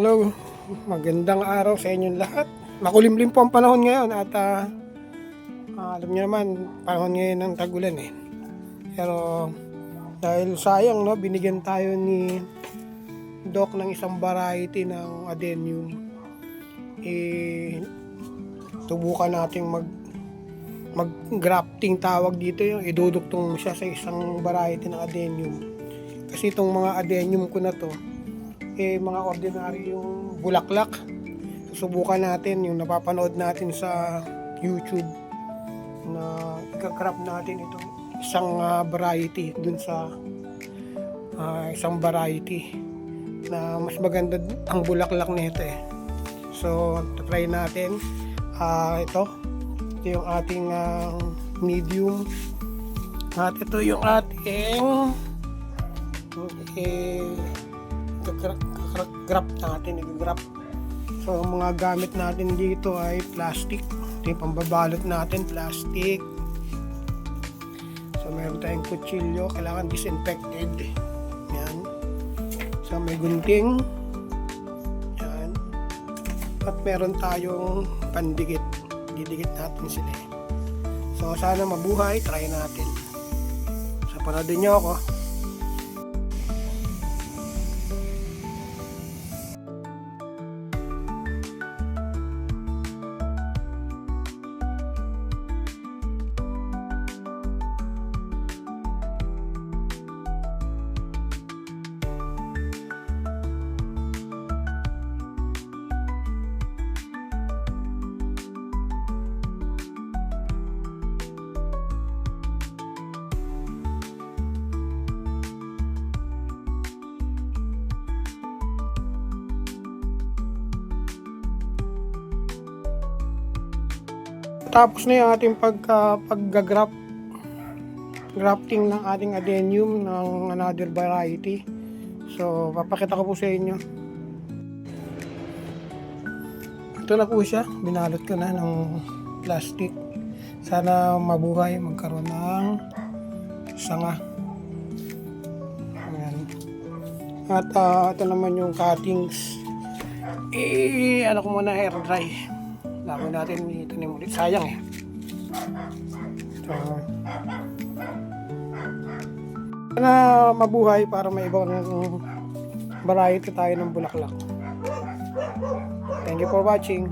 Hello, magandang araw sa inyong lahat. Makulimlim po ang panahon ngayon at alam niyo naman, panahon ngayon ng tag-ulan eh. Pero dahil sayang, no, binigyan tayo ni Doc ng isang variety ng adenium. Subukan nating mag-grafting tawag dito, yung iduduktong siya sa isang variety ng adenium. Kasi itong mga adenium ko na to, mga ordinary yung bulaklak. Susubukan natin yung napapanood natin sa YouTube na ika-crop natin itong isang variety dun sa isang variety na mas maganda ang bulaklak nito eh. So try natin ito yung ating medium at ito yung ating grab natin, i-grab. So ang mga gamit natin dito ay plastic. Ito yung pambabalot natin, plastic. So meron tayong kutsilyo, kailangan disinfected. Yan. So may gunting. Yan. At meron tayong pandikit. Didikit natin sila. So sana mabuhay, try natin. So panoodin nyo ako. Tapos na yung ating grafting ng ating adenium ng another variety. So papakita ko po sa inyo. Ito na po siya, binalot ko na ng plastic. Sana mabuhay, magkaroon ng sanga. Ayan. At ito naman yung cuttings. Ano ko muna, hair dry. Lagyan natin itanim ulit. Sayang eh. So, sana mabuhay para may ibang variety tayo ng bulaklak. Thank you for watching.